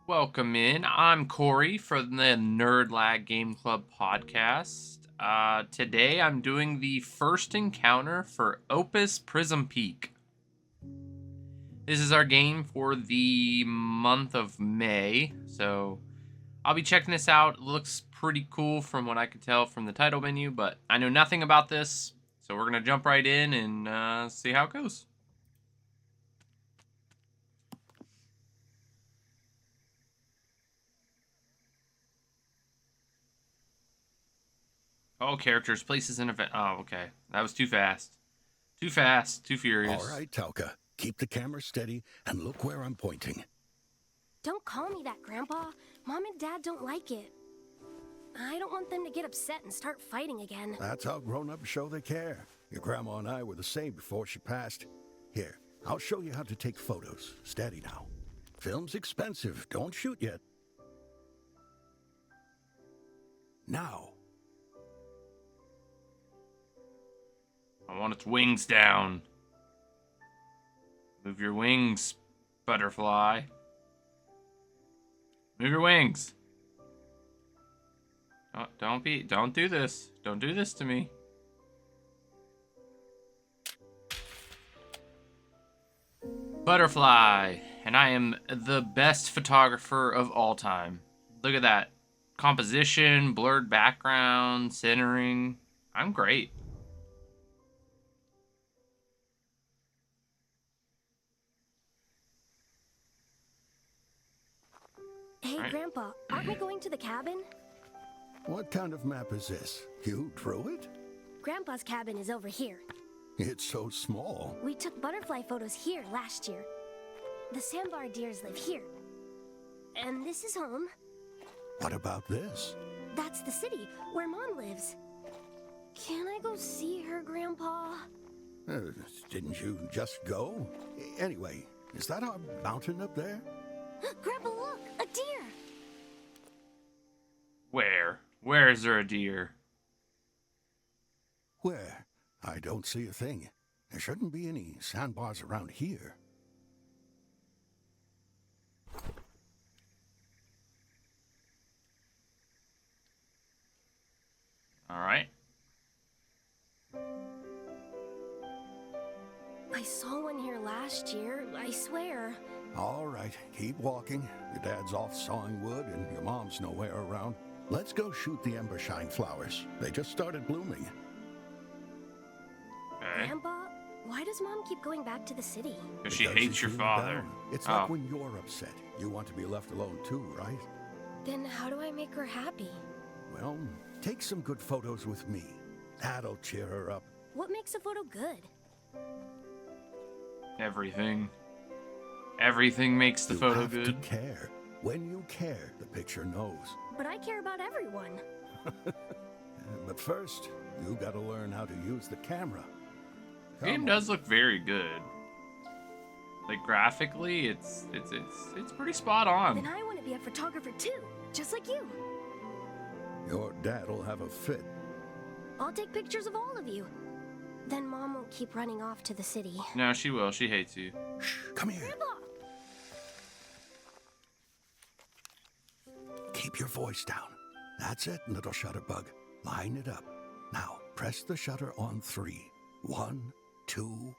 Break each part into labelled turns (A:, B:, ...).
A: Welcome in. I'm Cory from the Nerd Lag Game Club podcast. Today I'm doing the first encounter for OPUS Prism Peak. This is our game for the month of May, so I'll be checking this out. It looks pretty cool from what I could tell from the title menu, but I know nothing about this, so we're going to jump right in and see how it goes. Oh, characters, places, and event. Oh, okay. That was too fast. Too fast, too furious.
B: All right, Talca. Keep the camera steady and look where I'm pointing.
C: Don't call me that, Grandpa. Mom and Dad don't like it. I don't want them to get upset and start fighting again.
B: That's how grown-ups show they care. Your grandma and I were the same before she passed. Here, I'll show you how to take photos. Steady now. Film's expensive. Don't shoot yet. Now.
A: I want its wings down. Move your wings, butterfly. Move your wings. Oh, don't do this. Don't do this to me. Butterfly, and I am the best photographer of all time. Look at that. Composition, blurred background, centering. I'm great.
C: Hey,
A: Right.
C: Grandpa, aren't we going to the cabin?
B: What kind of map is this? You drew it?
C: Grandpa's cabin is over here.
B: It's so small.
C: We took butterfly photos here last year. The sandbar deers live here. And this is home.
B: What about this?
C: That's the city where Mom lives. Can I go see her, Grandpa?
B: Uh, didn't you just go? Anyway, is that our mountain up there?
C: Grandpa, look! A deer!
A: Where? Where is there a deer?
B: Where? I don't see a thing. There shouldn't be any sandbars around here.
A: All right.
C: I saw one here last year, I swear.
B: All right, keep walking. Your dad's off sawing wood and your mom's nowhere around. Let's go shoot the embershine flowers. They just started blooming.
A: Okay.
C: Grandpa, why does Mom keep going back to the city?
A: Because she
B: Because
A: hates your
B: feeling
A: father.
B: down. It's
A: Oh.
B: like when you're upset. You want to be left alone too, right?
C: Then how do I make her happy?
B: Well, take some good photos with me. That'll cheer her up.
C: What makes a photo good?
A: Everything. Everything makes the
B: You
A: photo
B: have
A: good.
B: to care. When you care, the picture knows.
C: But I care about everyone.
B: But first, you gotta learn how to use the camera.
A: The game
B: Come
A: does look very good. Like graphically, it's pretty spot
C: Then
A: on.
C: I want to be a photographer too, just like you.
B: on. Your dad'll have a fit.
C: I'll take pictures of all of you. Then Mom won't keep running off to the city.
A: No, she will. She hates you.
B: Shh, come here.
C: Grandpa!
B: Keep your voice down. That's it, little shutterbug. Line it up. Now, press the shutter on 3. 1, 2,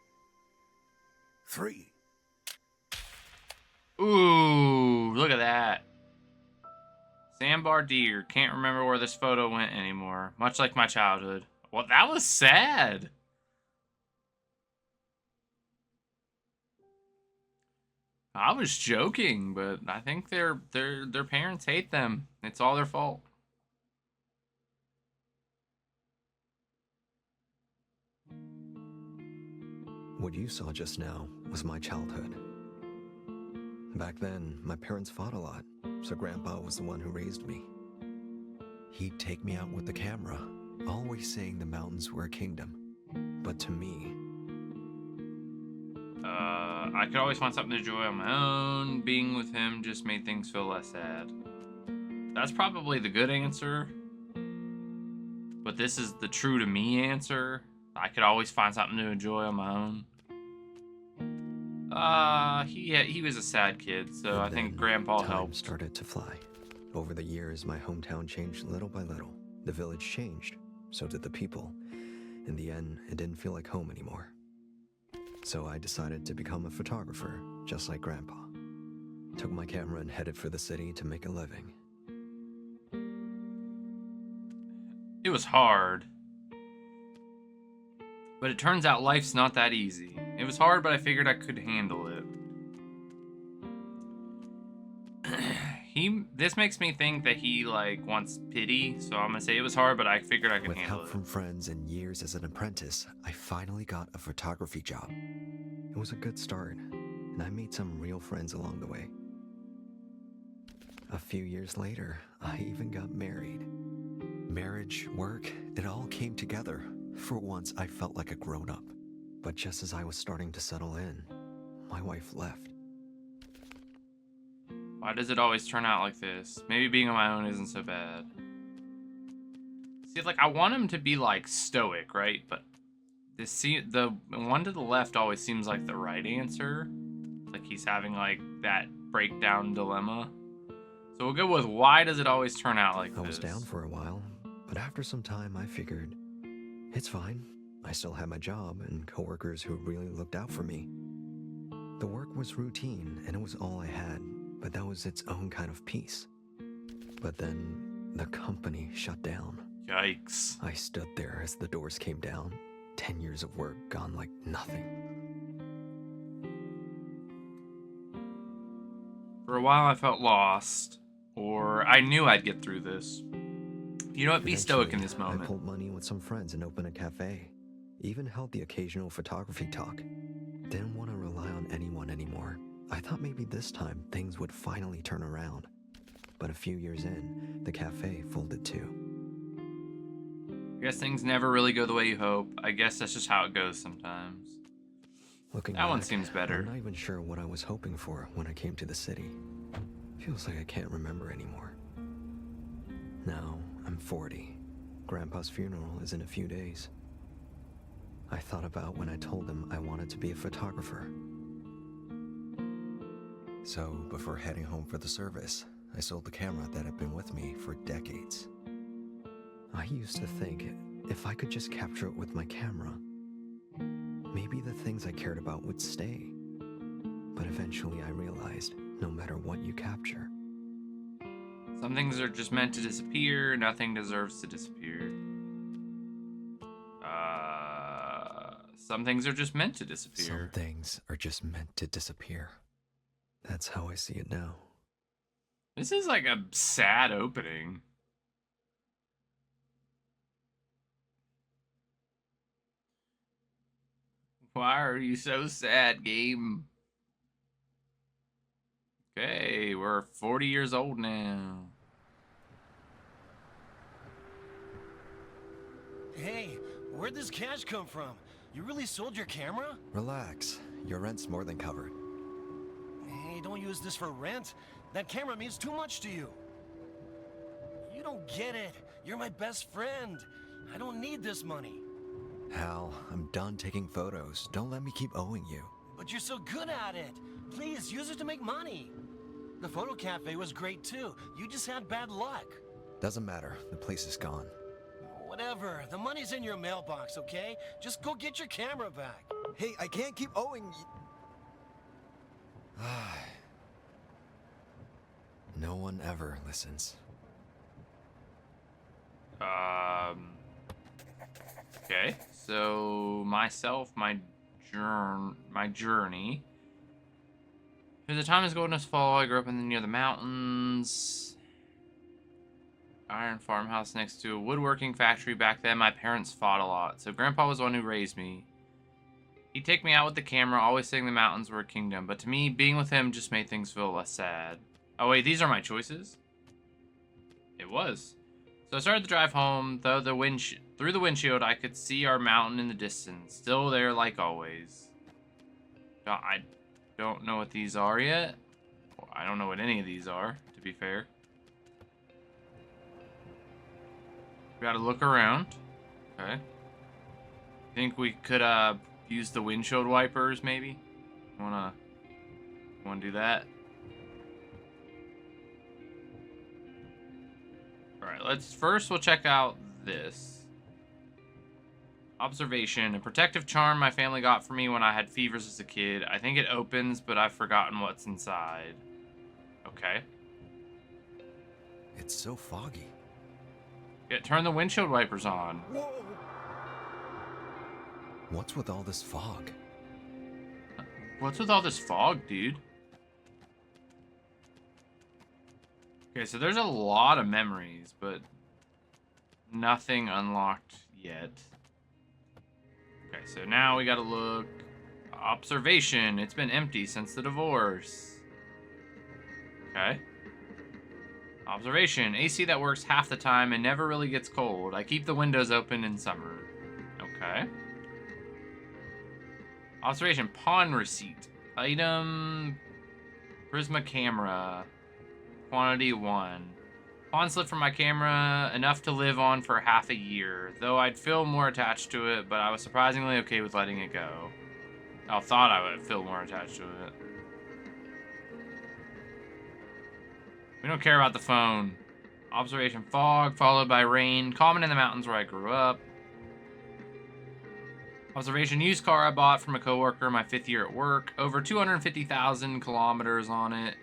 B: 3.
A: Ooh, look at that. Sandbar deer. Can't remember where this photo went anymore. Much like my childhood. Well, that was sad. I was joking, but I think their parents hate them. It's all their fault.
D: What you saw just now was my childhood. Back then, my parents fought a lot, so Grandpa was the one who raised me. He'd take me out with the camera, always saying the mountains were a kingdom. But to me,
A: I could always find something to enjoy on my own. Being with him just made things feel less sad. That's probably the good answer. But this is the true to me answer. I could always find something to enjoy on my own. He was a sad kid, so
D: And
A: I think
D: then
A: Grandpa
D: time
A: helped.
D: started to fly. Over the years, my hometown changed little by little. The village changed, so did the people. In the end, it didn't feel like home anymore. So I decided to become a photographer, just like Grandpa. Took my camera and headed for the city to make a living.
A: It was hard. But it turns out life's not that easy. It was hard, but I figured I could handle it. This makes me think that he, like, wants pity, so I'm gonna say it was hard, but I figured I could
D: With
A: handle
D: help
A: it.
D: from friends and years as an apprentice, I finally got a photography job. It was a good start, and I made some real friends along the way. A few years later, I even got married. Marriage, work, it all came together. For once, I felt like a grown-up. But just as I was starting to settle in, my wife left.
A: Why does it always turn out like this? Maybe being on my own isn't so bad. See, like, I want him to be, like, stoic, right? But the one to the left always seems like the right answer. Like he's having, like, that breakdown dilemma. So we'll go with, why does it always turn out like this?
D: I was down for a while, but after some time I figured, it's fine. I still had my job and coworkers who really looked out for me. The work was routine and it was all I had, but that was its own kind of peace. But then the company shut down.
A: Yikes.
D: I stood there as the doors came down. 10 years of work gone like nothing.
A: For a while I felt lost, or I knew I'd get through this. You know what? Be stoic in this
D: Eventually,
A: moment.
D: I pulled money with some friends and opened a cafe. Even held the occasional photography talk. Didn't want to rely on anyone anymore. I thought maybe this time things would finally turn around. But a few years in, the cafe folded too.
A: I guess things never really go the way you hope. I guess that's just how it goes sometimes.
D: Looking
A: That one
D: back,
A: seems better.
D: I'm not even sure what I was hoping for when I came to the city. Feels like I can't remember anymore. Now, I'm 40. Grandpa's funeral is in a few days. I thought about when I told him I wanted to be a photographer. So, before heading home for the service, I sold the camera that had been with me for decades. I used to think, if I could just capture it with my camera, maybe the things I cared about would stay. But eventually I realized, no matter what you capture,
A: Some things are just meant to disappear. Nothing deserves to disappear. Some things are just meant to
D: some
A: disappear.
D: things are just meant to disappear. That's how I see it now.
A: This is like a sad opening. Why are you so sad, game? Okay, we're 40 years old now.
E: Hey, where'd this cash come from? You really sold your camera?
D: Relax, your rent's more than covered.
E: Hey, don't use this for rent. That camera means too much to you. You don't get it. You're my best friend. I don't need this money.
D: Hal, I'm done taking photos. Don't let me keep owing you.
E: But you're so good at it. Please, use it to make money. The photo cafe was great too. You just had bad luck.
D: Doesn't matter, the place is gone.
E: Whatever. The money's in your mailbox, okay? Just go get your camera back.
D: Hey, I can't keep owing you. No one ever listens.
A: Okay, so myself, my journey. The time is golden as fall. I grew up near the mountains. Iron farmhouse next to a woodworking factory. Back then, my parents fought a lot, so Grandpa was the one who raised me. He'd take me out with the camera, always saying the mountains were a kingdom, but to me, being with him just made things feel less sad. Oh wait, these are my choices? It was. So I started the drive home, though through the windshield, I could see our mountain in the distance, still there like always. I don't know what these are yet. I don't know what any of these are, to be fair. We gotta look around. Okay. Think we could use the windshield wipers, maybe? Wanna Want to do that? Alright, we'll check out this. Observation. A protective charm my family got for me when I had fevers as a kid. I think it opens, but I've forgotten what's inside. Okay.
D: It's so foggy.
A: Yeah, turn the windshield wipers on.
D: Whoa! What's with all this fog?
A: What's with all this fog, dude? Okay, so there's a lot of memories, but nothing unlocked yet. Okay, so now we gotta look. Observation. It's been empty since the divorce. Okay. Observation. AC that works half the time and never really gets cold. I keep the windows open in summer. Okay. Observation. Pawn receipt. Item. Prisma camera. Quantity 1. Pawn slip from my camera. Enough to live on for half a year. Though I'd feel more attached to it, but I was surprisingly okay with letting it go. I thought I would feel more attached to it. We don't care about the phone. Observation. Fog, followed by rain. Common in the mountains where I grew up. Observation. Used car I bought from a coworker my 5th year at work. Over 250,000 kilometers on it.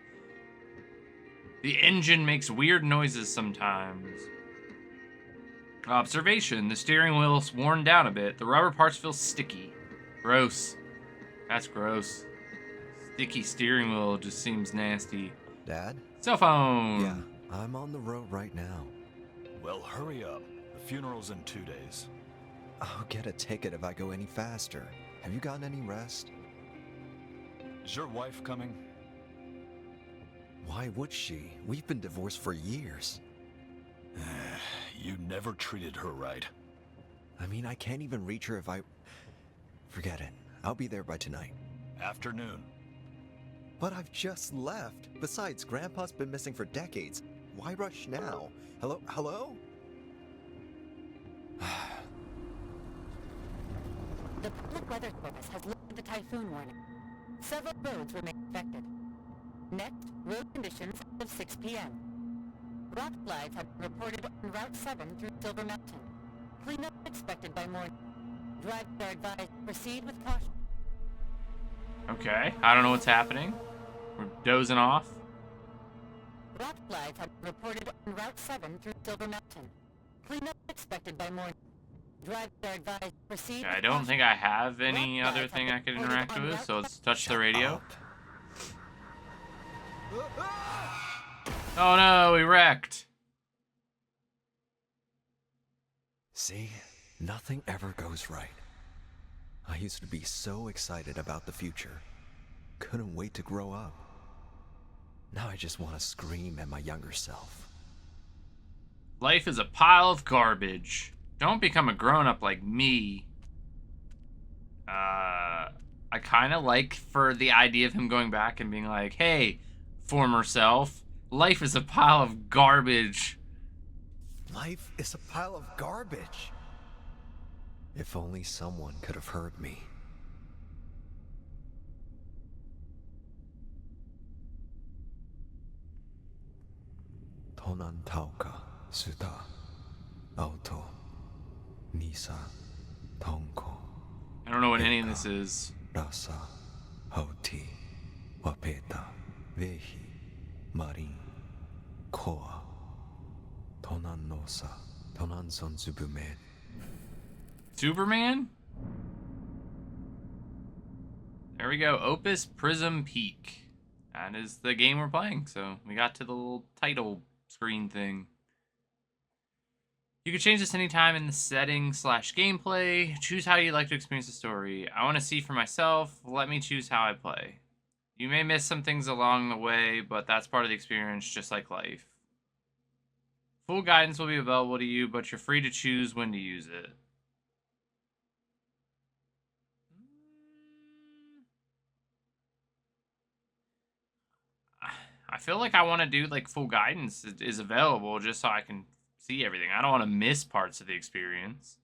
A: The engine makes weird noises sometimes. Observation. The steering wheel's worn down a bit. The rubber parts feel sticky. Gross. That's gross. Sticky steering wheel just seems nasty.
D: Dad?
A: Cell phone.
D: Yeah, I'm on the road right now.
E: Well, hurry up. The funeral's in 2 days.
D: I'll get a ticket if I go any faster. Have you gotten any rest?
E: Is your wife coming?
D: Why would she? We've been divorced for years.
E: You never treated her right.
D: I mean, I can't even reach her if I... Forget it. I'll be there by tonight.
E: Afternoon.
D: But I've just left. Besides, Grandpa's been missing for decades. Why rush now? Hello? Hello?
F: The Public Weather Service has lifted the typhoon warning. Several roads remain affected. Next, road conditions as of 6 p.m. Rock slides have been reported on Route 7 through Silver Mountain. Cleanup expected by morning. Drivers are advised to proceed with caution.
A: Okay, I don't know what's happening. We're dozing off.
F: Rock slides have been reported on Route 7 through Silver Mountain. Cleanup expected by morning. Drivers are advised to proceed
A: I
F: with
A: don't
F: caution.
A: think I have any other thing I could interact with, so let's touch the radio. Oh no, we wrecked.
D: See? Nothing ever goes right. I used to be so excited about the future. Couldn't wait to grow up. Now I just want to scream at my younger self.
A: Life is a pile of garbage. Don't become a grown-up like me. I kind of like for the idea of him going back and being like, hey, former self, life is a pile of garbage.
D: Life is a pile of garbage. If only someone could have heard me. Tonan Tauka, Suta, Auto, Nisa, Tonko.
A: I don't know what any of this is.
D: Rasa, Hauti, Wapeta, Vehi, Marin, Koa, Tonan Nosa, Tonan Son Zubumen.
A: Superman? There we go. Opus Prism Peak. That is the game we're playing. So we got to the little title screen thing. You can change this anytime in the settings/gameplay. Choose how you'd like to experience the story. I want to see for myself. Let me choose how I play. You may miss some things along the way, but that's part of the experience, just like life. Full guidance will be available to you, but you're free to choose when to use it. I feel like I want to do like full guidance is available just so I can see everything. I don't want to miss parts of the experience.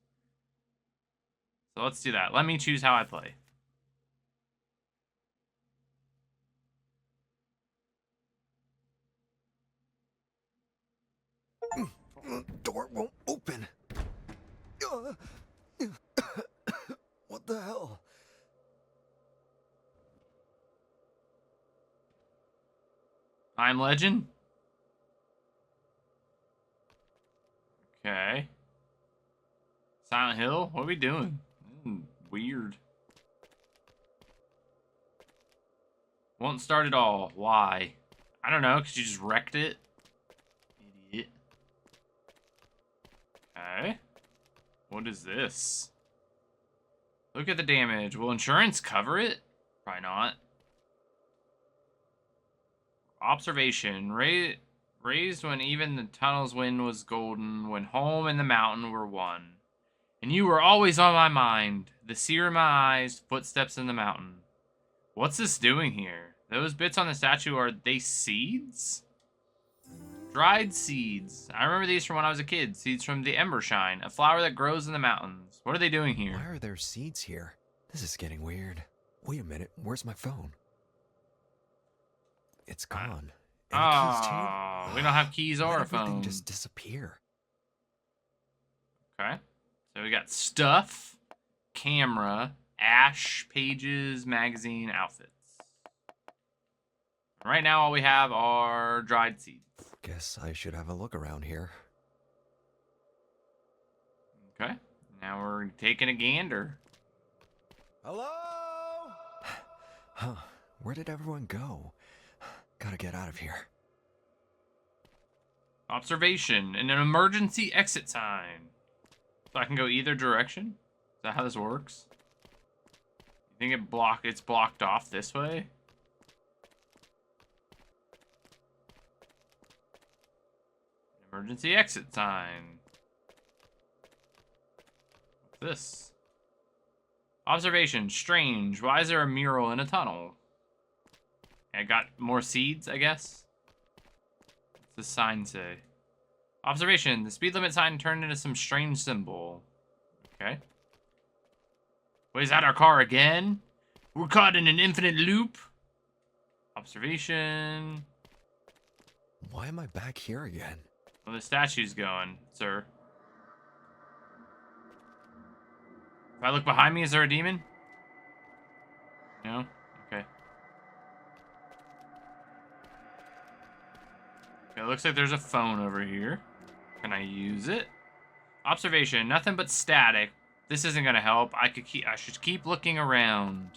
A: So let's do that. Let me choose how I play.
D: door won't open. What the hell?
A: I'm Legend? Okay. Silent Hill? What are we doing? Weird. Won't start at all. Why? I don't know, because you just wrecked it. Idiot. Okay. What is this? Look at the damage. Will insurance cover it? Probably not. Observation. Raised when even the tunnel's wind was golden, when home and the mountain were one. And you were always on my mind. The seer in my eyes, footsteps in the mountain. What's this doing here? Those bits on the statue, are they seeds? Dried seeds. I remember these from when I was a kid. Seeds from the embershine, a flower that grows in the mountains. What are they doing here?
D: Why are there seeds here? This is getting weird. Wait a minute, where's my phone? It's gone. And the keys too?
A: We don't have keys or a
D: Everything
A: phone.
D: just disappear.
A: Okay. So we got stuff, camera, ash, pages, magazine, outfits. Right now, all we have are dried seeds.
D: Guess I should have a look around here.
A: Okay. Now we're taking a gander.
B: Hello?
D: Huh, where did everyone go? Gotta get out of here.
A: Observation and an emergency exit sign. So I can go either direction? Is that how this works? You think it's blocked off this way? Emergency exit sign. What's this? Observation. Strange. Why is there a mural in a tunnel? I got more seeds, I guess. What's this sign say? Observation. The speed limit sign turned into some strange symbol. Okay. Wait, is that our car again? We're caught in an infinite loop. Observation.
D: Why am I back here again?
A: Well, the statue's going, sir. If I look behind me, is there a demon? No? Okay. Okay, it looks like there's a phone over here. Can I use it? Observation, nothing but static. This isn't gonna help. I should keep looking around.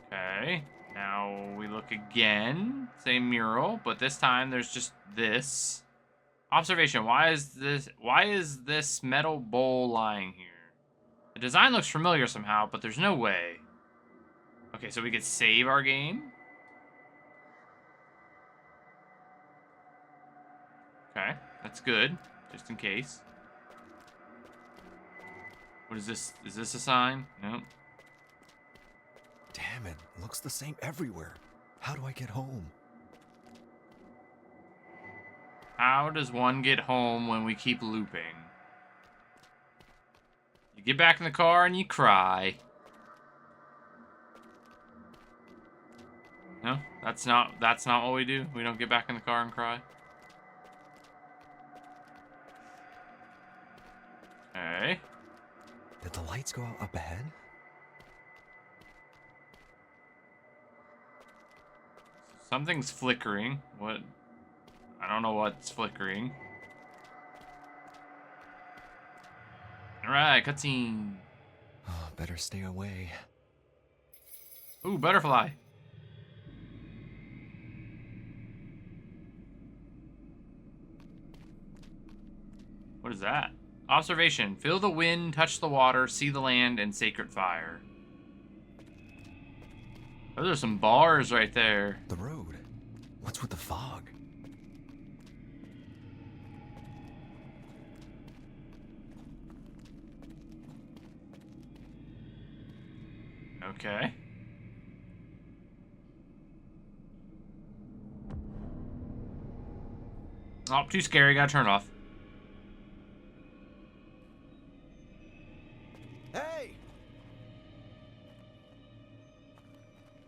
A: Okay. Now we look again. Same mural, but this time there's just this. Observation, why is this metal bowl lying here? The design looks familiar somehow, but there's no way. Okay, so we could save our game. Okay, that's good, just in case. What is this? Is this a sign? Nope.
D: Damn it, looks the same everywhere. How do I get home?
A: How does one get home when we keep looping? You get back in the car and you cry. No, that's not what we do. We don't get back in the car and cry. Okay.
D: Did the lights go out up ahead?
A: Something's flickering. What? I don't know what's flickering. Alright, cutscene.
D: Oh, better stay away.
A: Ooh, butterfly. What is that? Observation. Feel the wind, touch the water, see the land, and sacred fire. Those are some bars right there.
D: The road. What's with the fog?
A: Okay. Oh, too scary. Gotta turn it off.
B: Hey!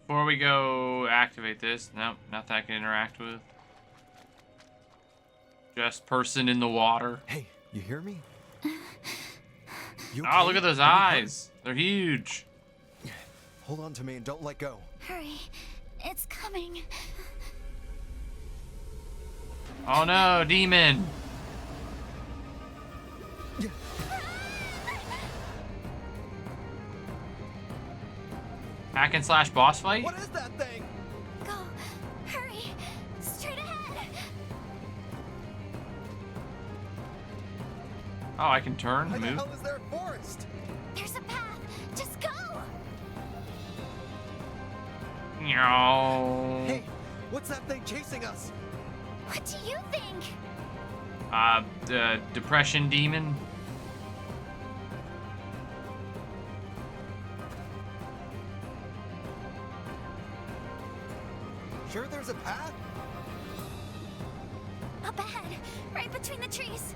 A: Before we go activate this, nope, nothing I can interact with. Just person in the water.
D: Hey, you hear me? You
A: Oh,
D: okay?
A: look at those
D: Any hurt?
A: eyes. They're huge.
D: Hold on to me and don't let go.
C: Hurry. It's coming.
A: Oh no, demon. Hack and slash boss fight?
D: What is that thing?
C: Go. Hurry. Straight ahead.
A: Oh, I can turn,
D: Why the
A: move.
D: hell is there a forest?
C: There's a path. Just go.
A: Meow.
D: Hey, what's that thing chasing us?
C: What do you think?
A: The depression demon.
D: Sure there's a path?
C: Up ahead. Right between the trees.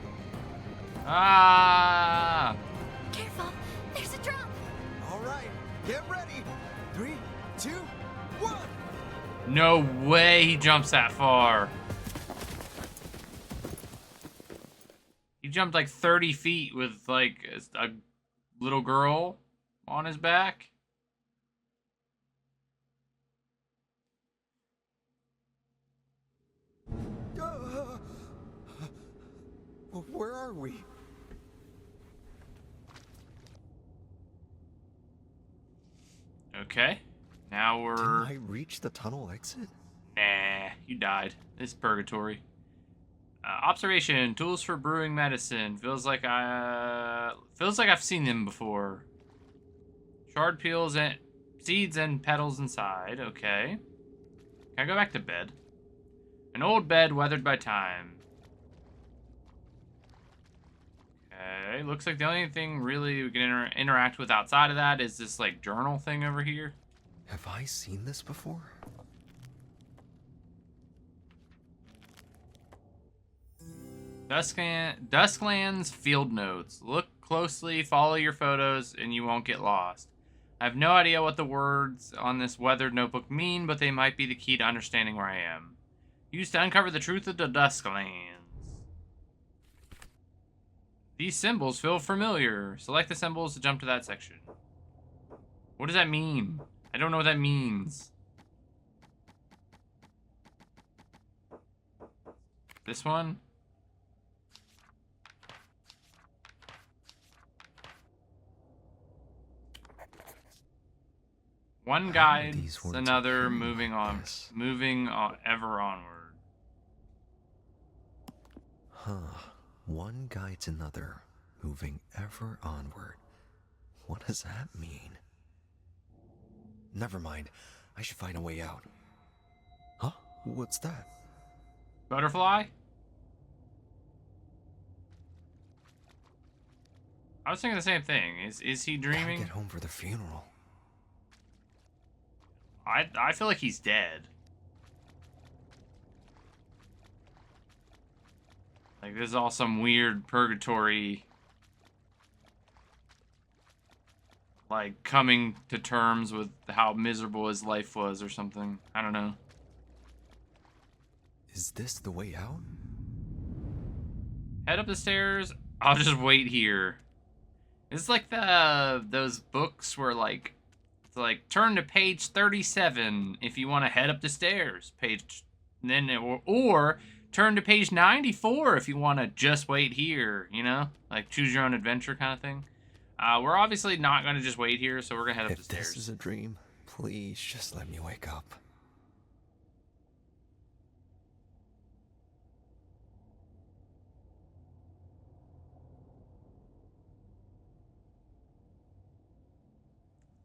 A: Ah!
C: Careful. There's a drop.
D: All right, get ready. 3, 2, 1.
A: No way he jumps that far. He jumped like 30 feet with like a little girl on his back.
D: Where are we?
A: Okay. Now
D: Didn't
A: we're...
D: I reach the tunnel exit?
A: Nah, you died. This is purgatory. Observation, tools for brewing medicine. Feels like I've seen them before. Shard peels and seeds and petals inside. Okay. Can I go back to bed? An old bed weathered by time. Okay, looks like the only thing really we can interact with outside of that is this like journal thing over here.
D: Have I seen this before?
A: Dusklands field notes. Look closely, follow your photos, and you won't get lost. I have no idea what the words on this weathered notebook mean, but they might be the key to understanding where I am. Used to uncover the truth of the Dusklands. These symbols feel familiar. Select the symbols to jump to that section. What does that mean? I don't know what that means. This one? One guides
D: these words
A: another,
D: appear
A: moving
D: like
A: on,
D: this?
A: ever onward.
D: Huh. One guides another, moving ever onward. What does that mean? Never mind. I should find a way out. Huh? What's that?
A: Butterfly? I was thinking the same thing. Is he
D: Gotta
A: dreaming?
D: get home for the funeral.
A: I feel like he's dead. Like this is all some weird purgatory, like coming to terms with how miserable his life was or something. I don't know.
D: Is this the way out?
A: Head up the stairs. I'll just wait here. It's like those books where like it's like turn to page 37 if you want to head up the stairs. Or turn to page 94 if you want to just wait here, you know? Like choose your own adventure kind of thing. We're obviously not going to just wait here, so we're going to head up the
D: If
A: stairs.
D: this is a dream, please just let me wake up.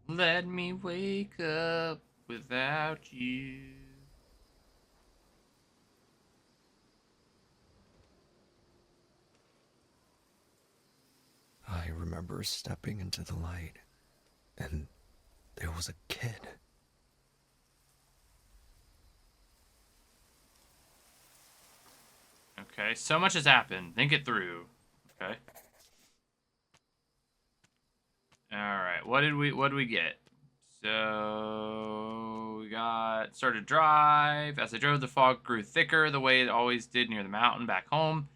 A: Let me wake up without you.
D: I remember stepping into the light, and there was a kid.
A: Okay, so much has happened. Think it through. Okay. All right. What did we get? So we got? Started to drive. As I drove, the fog grew thicker the way it always did near the mountain back home.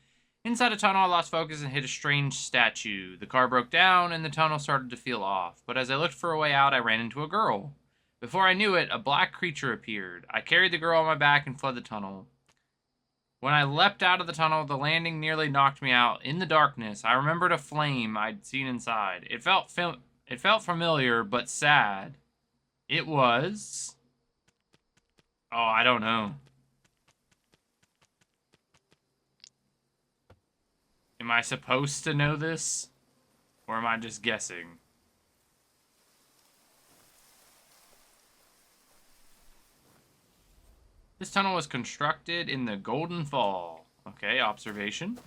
A: Inside a tunnel, I lost focus and hit a strange statue. The car broke down and the tunnel started to feel off. But as I looked for a way out, I ran into a girl. Before I knew it, a black creature appeared. I carried the girl on my back and fled the tunnel. When I leapt out of the tunnel, the landing nearly knocked me out. In the darkness, I remembered a flame I'd seen inside. It felt familiar, but sad. It was... Oh, I don't know. Am I supposed to know this? Or am I just guessing? This tunnel was constructed in the Golden Fall. Okay, observation.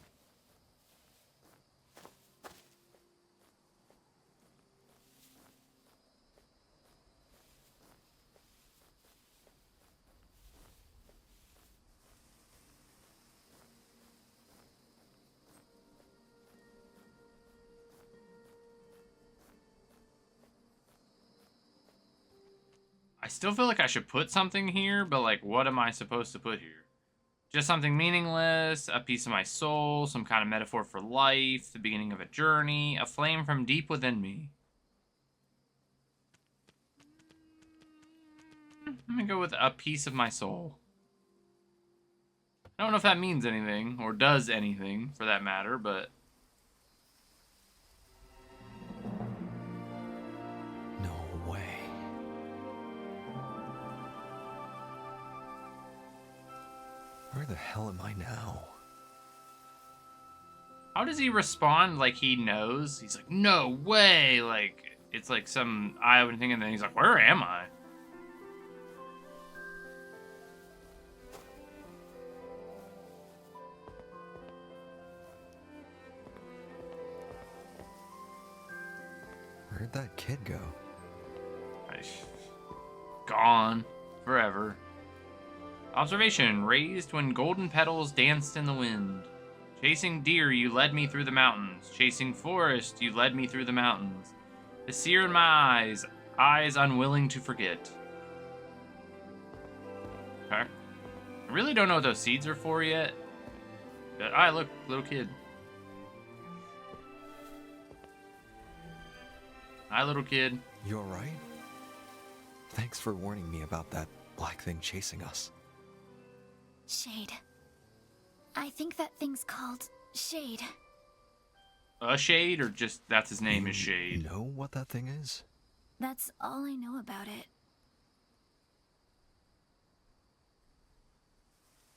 A: I still feel like I should put something here, but like, what am I supposed to put here? Just something meaningless, a piece of my soul, some kind of metaphor for life, the beginning of a journey, a flame from deep within me. I'm gonna go with a piece of my soul. I don't know if that means anything, or does anything, for that matter, but...
D: No way. Where the hell am I now?
A: How does he respond like he knows? He's like, no way! Like, it's like some eye-opening thing, and then he's like, where am I?
D: Where'd that kid go?
A: Gone. Forever. Observation. Raised when golden petals danced in the wind. Chasing deer, you led me through the mountains. Chasing forest, you led me through the mountains. The seer in my eyes unwilling to forget. Okay. I really don't know what those seeds are for yet. But, look, little kid. Hi, little kid.
D: You alright? Thanks for warning me about that black thing chasing us.
C: Shade. I think that thing's called Shade.
A: A Shade, or just that's his name
D: You
A: is Shade?
D: know what that thing is?
C: That's all I know about it.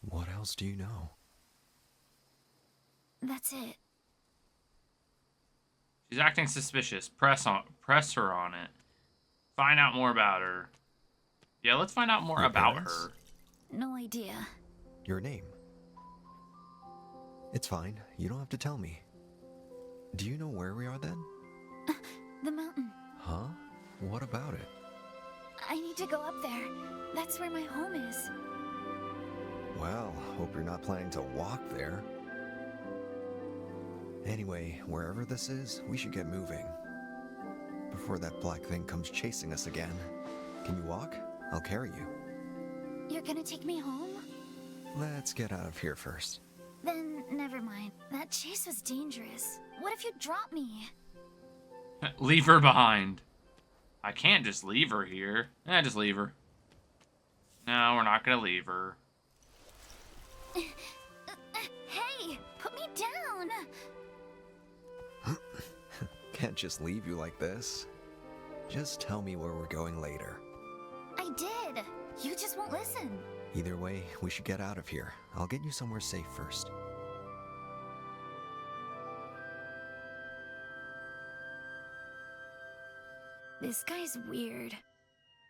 D: What else do you know?
C: That's it.
A: She's acting suspicious. Press her on it. Find out more about her. Yeah, let's find out more
D: Your
A: about
D: parents?
A: her.
C: No idea.
D: Your name? It's fine. You don't have to tell me. Do you know where we are then?
C: The mountain.
D: Huh? What about it?
C: I need to go up there. That's where my home is.
D: Well, hope you're not planning to walk there. Anyway, wherever this is, we should get moving. Before that black thing comes chasing us again. Can you walk? I'll carry you.
C: You're gonna take me home?
D: Let's get out of here first.
C: Then, never mind. That chase was dangerous. What if you drop me?
A: Leave her behind. I can't just leave her here. Just leave her. No, we're not gonna leave her.
C: Hey! Put me down!
D: Can't just leave you like this. Just tell me where we're going later.
C: I did! You just won't listen.
D: Either way, we should get out of here. I'll get you somewhere safe first.
C: This guy's weird.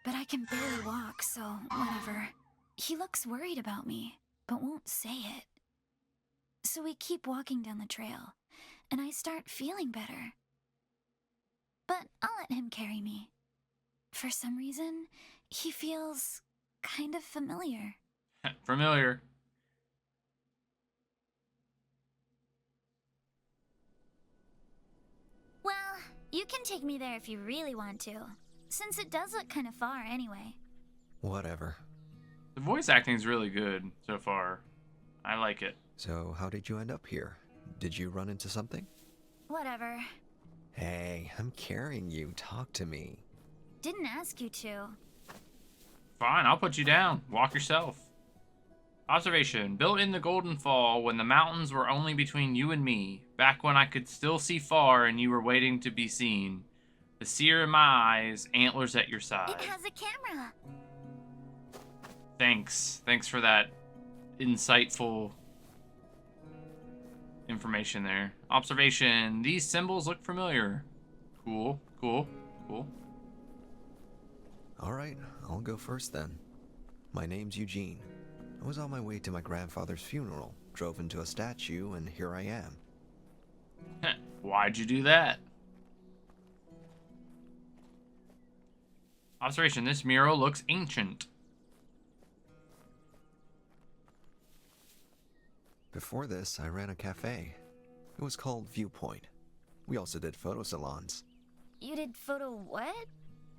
C: But I can barely walk, so whatever. He looks worried about me, but won't say it. So we keep walking down the trail, and I start feeling better. But I'll let him carry me. For some reason, he feels kind of familiar.
A: Familiar.
C: Well, you can take me there if you really want to, since it does look kind of far anyway.
D: Whatever.
A: The voice acting is really good so far. I like it.
D: So, how did you end up here? Did you run into something?
C: Whatever.
D: Hey, I'm carrying you. Talk to me.
C: Didn't ask you to.
A: Fine, I'll put you down. Walk yourself. Observation. Built in the Golden Fall when the mountains were only between you and me. Back when I could still see far and you were waiting to be seen. The seer in my eyes, antlers at your side.
C: It has a camera.
A: Thanks. Thanks for that insightful information there. Observation. These symbols look familiar. Cool, cool, cool.
D: Alright, I'll go first then. My name's Eugene. I was on my way to my grandfather's funeral, drove into a statue, and here I am.
A: Why'd you do that? Observation. This mural looks ancient.
D: Before this, I ran a cafe. It was called Viewpoint. We also did photo salons.
C: You did photo what?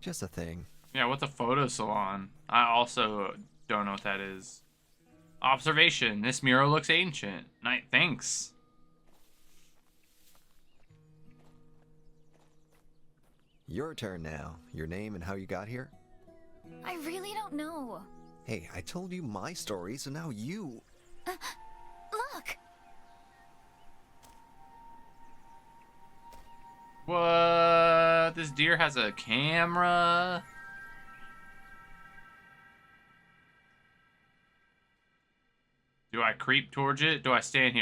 D: Just a thing.
A: Yeah, what's a photo salon? I also don't know what that is. Observation. This mural looks ancient. Thanks.
D: Your turn now. Your name and how you got here?
C: I really don't know.
D: Hey, I told you my story, so now you...
C: Look!
A: What? This deer has a camera? Do I creep towards it? Do I stand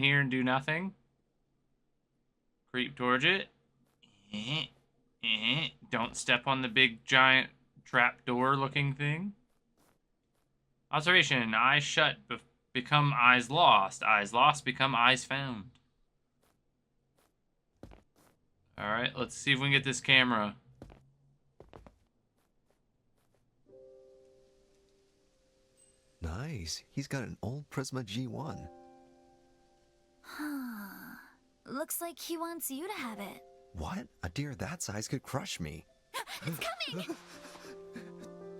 A: here and do nothing? Creep towards it. Don't step on the big giant trapdoor looking thing. Observation. Eyes shut become eyes lost. Eyes lost become eyes found. Alright, let's see if we can get this camera.
D: Nice. He's got an old Prisma G1.
C: Huh. Looks like he wants you to have it.
D: What? A deer that size could crush me.
C: It's coming!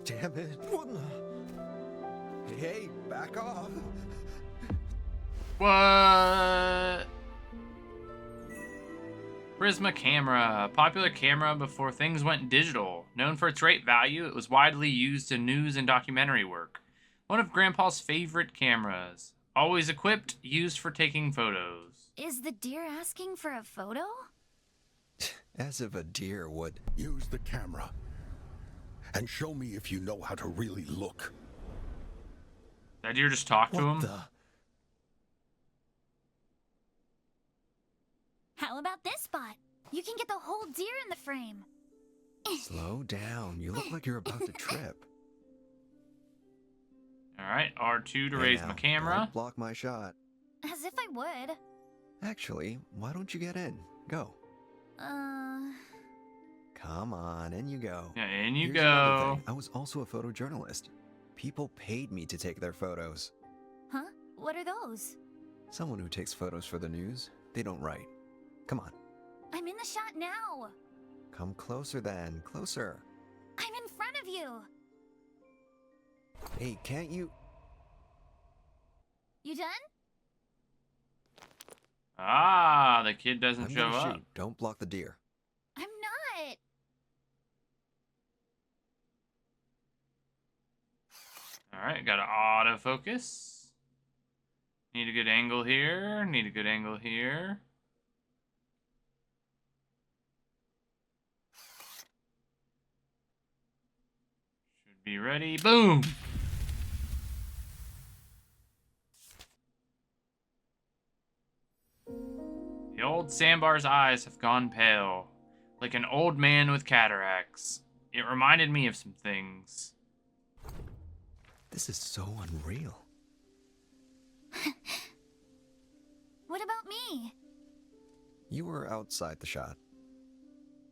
D: Damn it. What the... Hey, back off.
A: What? Prisma camera, a popular camera before things went digital. Known for its great value, it was widely used in news and documentary work. One of Grandpa's favorite cameras. Always equipped, used for taking photos.
C: Is the deer asking for a photo?
D: As if a deer would.
B: Use the camera. And show me if you know how to really look.
A: That deer just talked to him?
D: What the...
C: How about this spot? You can get the whole deer in the frame.
D: Slow down. You look like you're about to trip.
A: Alright, R2 to
D: Hey
A: raise
D: now,
A: my camera.
D: don't block my shot.
C: As if I would.
D: Actually, why don't you get in? Go. Come on, in you go.
A: Yeah, in you
D: Here's another
A: go.
D: thing. I was also a photojournalist. People paid me to take their photos.
C: Huh? What are those?
D: Someone who takes photos for the news, they don't write. Come on.
C: I'm in the shot now.
D: Come closer then. Closer.
C: I'm in front of you.
D: Hey, can't you...
C: You done?
A: Ah, the kid doesn't
D: I'm
A: show
D: gonna
A: up.
D: shoot. Don't block the deer.
C: I'm not.
A: Alright, got an autofocus. Need a good angle here. Need a good angle here. Should be ready. Boom! The old sandbar's eyes have gone pale, like an old man with cataracts. It reminded me of some things.
D: This is so unreal.
C: What about me?
D: You were outside the shot.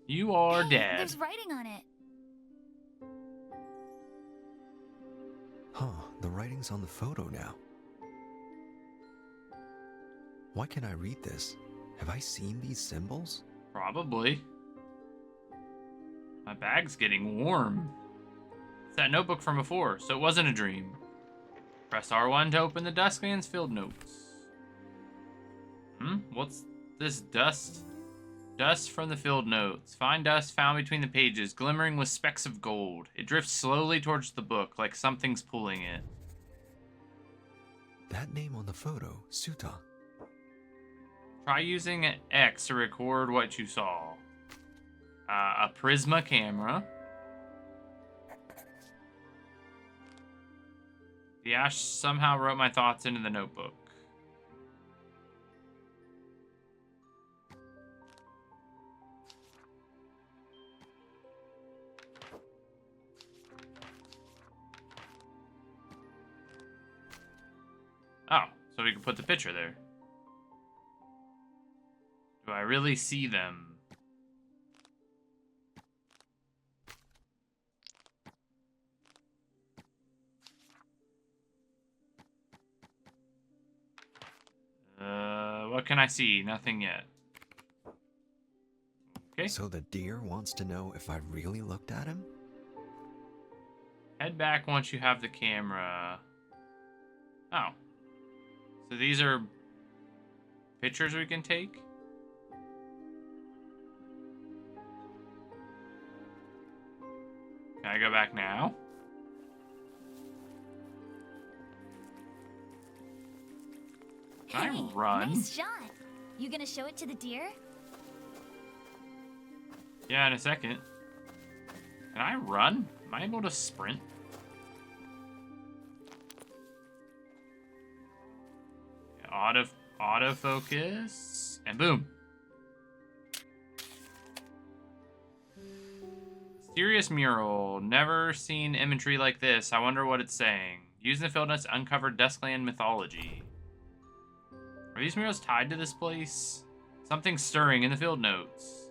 A: You are
C: Hey,
A: dead.
C: There's writing on it.
D: Huh, the writing's on the photo now. Why can't I read this? Have I seen these symbols?
A: Probably. My bag's getting warm. It's that notebook from before, so it wasn't a dream. Press R1 to open the Dusklands field notes. What's this dust? Dust from the field notes. Fine dust found between the pages, glimmering with specks of gold. It drifts slowly towards the book, like something's pulling it.
D: That name on the photo, Suta.
A: Try using an X to record what you saw. A Prisma camera. The ash somehow wrote my thoughts into the notebook. Oh, so we can put the picture there. Do I really see them? What can I see? Nothing yet. Okay.
D: So the deer wants to know if I really looked at him?
A: Head back once you have the camera. Oh. So these are pictures we can take? Can I go back now? Can I run?
C: Nice shot. You gonna show it to the deer?
A: Yeah, in a second. Can I run? Am I able to sprint? Autofocus, and boom. Mysterious mural. Never seen imagery like this. I wonder what it's saying. Using the field notes to uncover Duskland mythology. Are these murals tied to this place? Something's stirring in the field notes.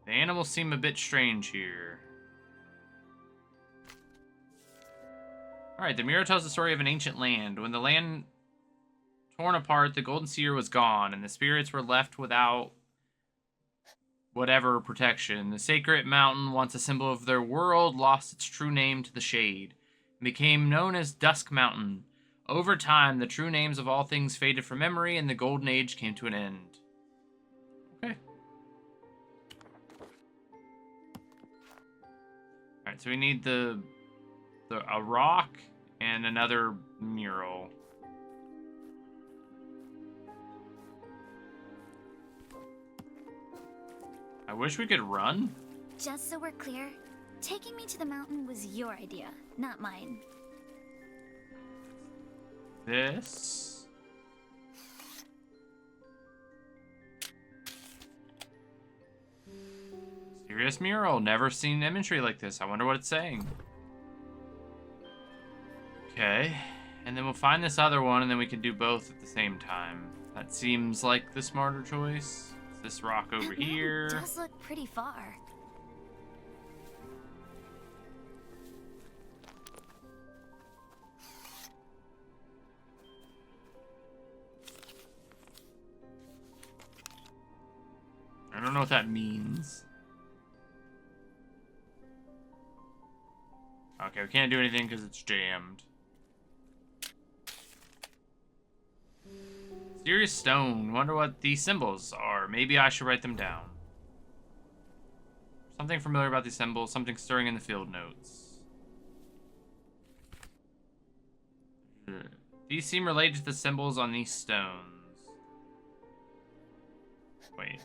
A: The animals seem a bit strange here. Alright, the mural tells the story of an ancient land. When the land torn apart, the Golden Seer was gone, and the spirits were left without whatever protection. The sacred mountain, once a symbol of their world, lost its true name to the shade, and became known as Dusk Mountain. Over time, the true names of all things faded from memory, and the Golden Age came to an end. Okay. Alright, so we need a rock and another mural. I wish we could run.
C: Just so we're clear, taking me to the mountain was your idea, not mine.
A: This. Serious mural. Never seen imagery like this. I wonder what it's saying. Okay. And then we'll find this other one, and then we can do both at the same time. That seems like the smarter choice. Is this rock over
C: That
A: here?
C: mountain does look pretty far.
A: I don't know what that means. Okay, we can't do anything because it's jammed. Mysterious stone. Wonder what these symbols are. Maybe I should write them down. Something familiar about these symbols. Something stirring in the field notes. These seem related to the symbols on these stones. Wait.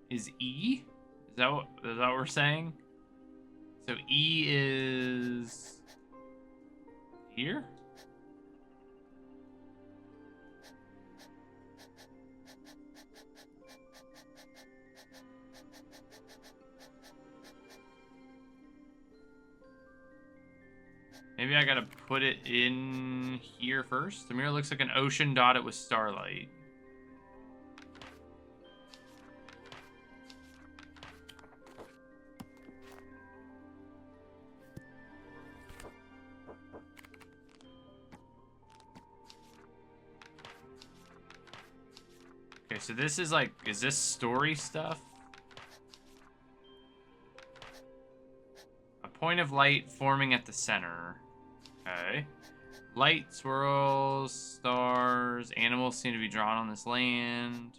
A: Is E? Is that what we're saying? So E is here? Maybe I gotta put it in here first. The mirror looks like an ocean dotted with starlight. Okay, so this is like, is this story stuff? A point of light forming at the center. Okay. Light swirls, stars, animals seem to be drawn on this land.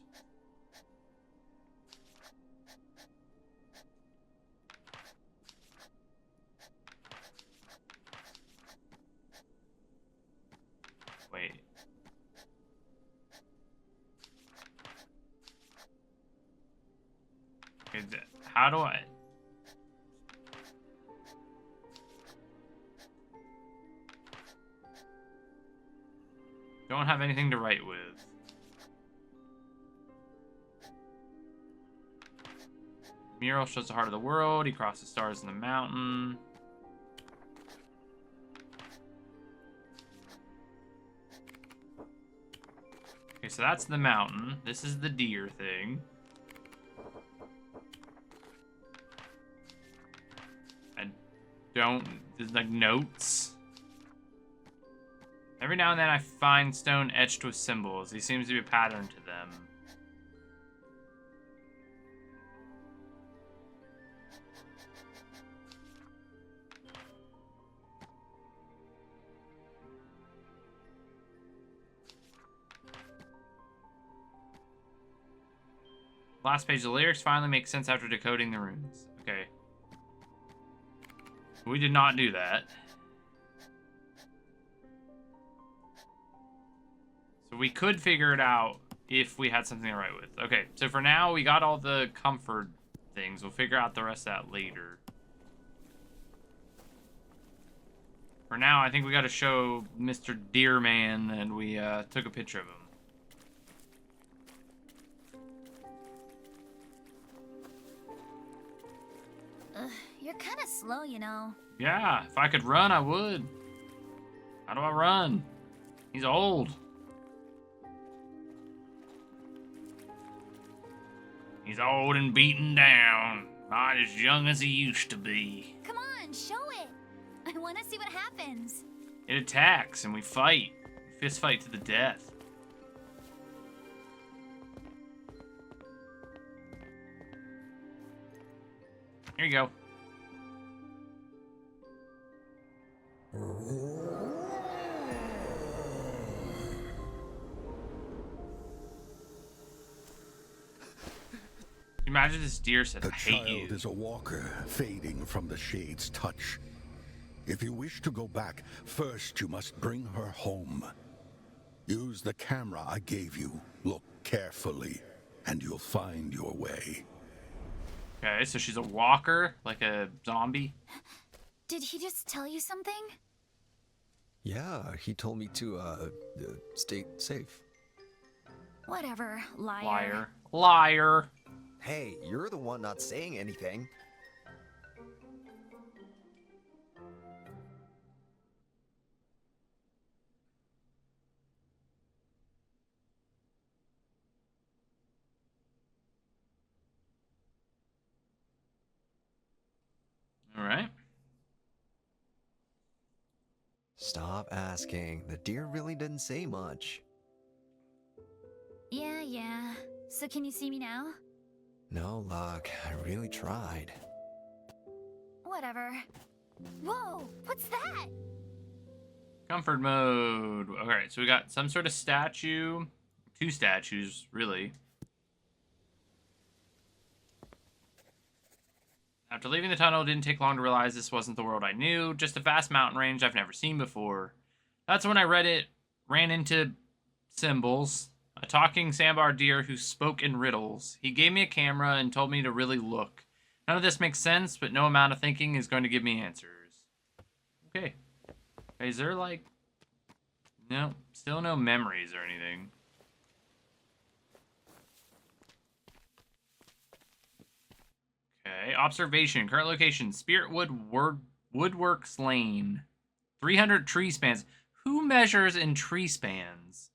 A: Wait. Okay, how do I... Don't have anything to write with. Mural shows the heart of the world. He crossed the stars in the mountain. Okay, so that's the mountain. This is the deer thing. I don't... There's like notes. Every now and then I find stone etched with symbols. There seems to be a pattern to them. Last page, the lyrics finally make sense after decoding the runes. Okay. We did not do that. So we could figure it out if we had something to write with. Okay, so for now, we got all the comfort things. We'll figure out the rest of that later. For now, I think we got to show Mr. Deerman that we took a picture of him.
C: You're kind of slow, you know.
A: Yeah, if I could run, I would. How do I run? He's old. He's old and beaten down. Not as young as he used to be.
C: Come on, show it. I want to see what happens.
A: It attacks and we fight. Fist fight to the death. Here you go. Imagine this deer said,
B: The
A: I hate you.
B: child is a walker, fading from the shade's touch. If you wish to go back, first you must bring her home. Use the camera I gave you. Look carefully, and you'll find your way.
A: Okay, so she's a walker, like a zombie.
C: Did he just tell you something?
D: Yeah, he told me to, stay safe.
C: Whatever, liar.
A: Liar. Liar.
D: Hey, you're the one not saying anything.
A: All right.
D: Stop asking. The deer really didn't say much.
C: Yeah. So can you see me now?
D: No luck. I really tried.
C: Whatever. Whoa, what's that?
A: Comfort mode. Alright, so we got some sort of statue. 2 statues, really. After leaving the tunnel, it didn't take long to realize this wasn't the world I knew. Just a vast mountain range I've never seen before. That's when I ran into symbols. A talking sandbar deer who spoke in riddles. He gave me a camera and told me to really look. None of this makes sense, but no amount of thinking is going to give me answers. Okay. Is there like... No, still no memories or anything. Okay, observation. Current location, Spiritwood Woodworks Lane. 300 tree spans. Who measures in tree spans?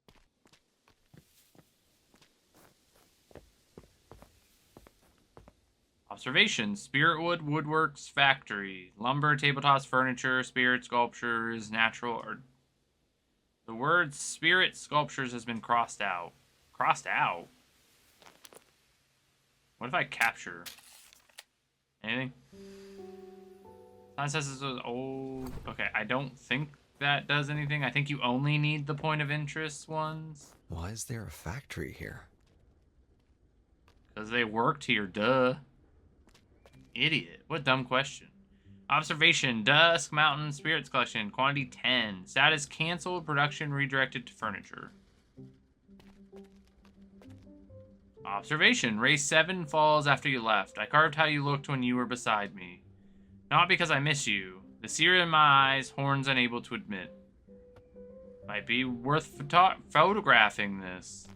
A: Observation. Spiritwood Woodworks Factory. Lumber, tabletops, furniture, spirit sculptures, natural art. The word spirit sculptures has been crossed out. Crossed out? What if I capture? Anything? Sign says this was old. Okay, I don't think that does anything. I think you only need the point of interest ones.
D: Why is there a factory here?
A: Because they worked here, duh. Idiot. What a dumb question. Observation. Dusk Mountain Spirits Collection. Quantity 10. Status canceled. Production redirected to furniture. Observation. Race 7 falls after you left. I carved how you looked when you were beside me. Not because I miss you. The sear in my eyes, horns unable to admit. Might be worth photographing this.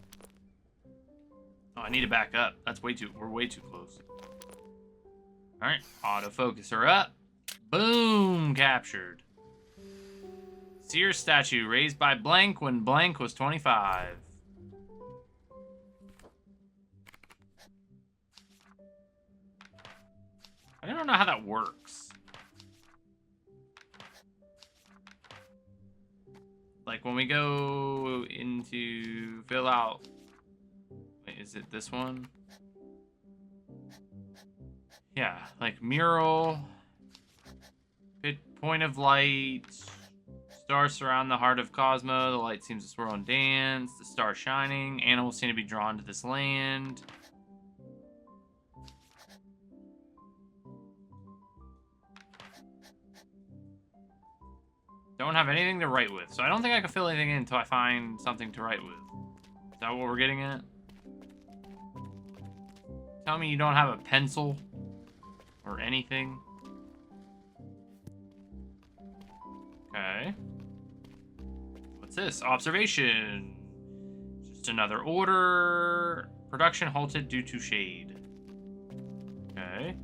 A: Oh, I need to back up. We're way too close. Alright, autofocus her up. Boom, captured. Seer statue raised by blank when blank was 25. I don't know how that works. Like when we go into fill out, wait, is it this one? Yeah, like mural, point of light, stars surround the heart of Cosmo, the light seems to swirl and dance, the star shining, animals seem to be drawn to this land. Don't have anything to write with, so I don't think I can fill anything in until I find something to write with. Is that what we're getting at? Tell me you don't have a pencil or anything. Okay. What's this? Observation. Just another order. Production halted due to shade. Okay.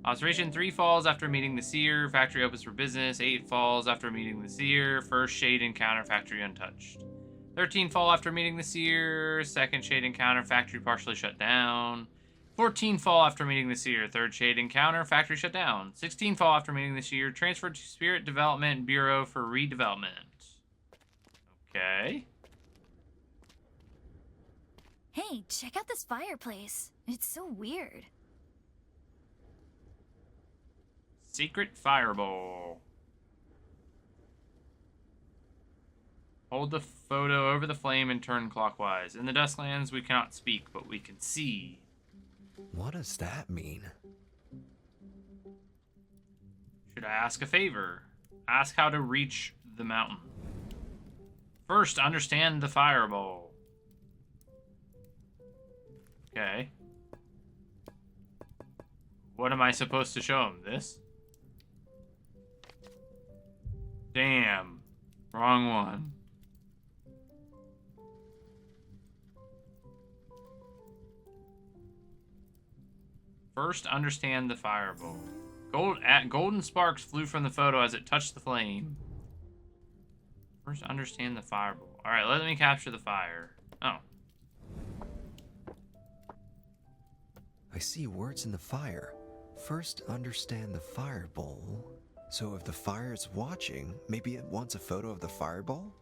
A: Observation 3 falls after meeting the seer. Factory opens for business. 8 falls after meeting the seer. First shade encounter. Factory untouched. 13 fall after meeting the seer. Second shade encounter. Factory partially shut down. 14 fall after meeting the seer. Third shade encounter. Factory shut down. 16 fall after meeting the seer. Transferred to Spirit Development Bureau for redevelopment. Okay.
C: Hey, check out this fireplace. It's so weird.
A: Secret fireball. Hold the photo over the flame and turn clockwise. In the Dusklands, we cannot speak, but we can see.
D: What does that mean?
A: Should I ask a favor? Ask how to reach the mountain. First, understand the fireball. Okay. What am I supposed to show him? This? Damn. Wrong one. First, understand the fireball. Golden sparks flew from the photo as it touched the flame. First, understand the fireball. Alright, let me capture the fire. Oh.
D: I see words in the fire. First, understand the fireball. So if the fire is watching, maybe it wants a photo of the fireball?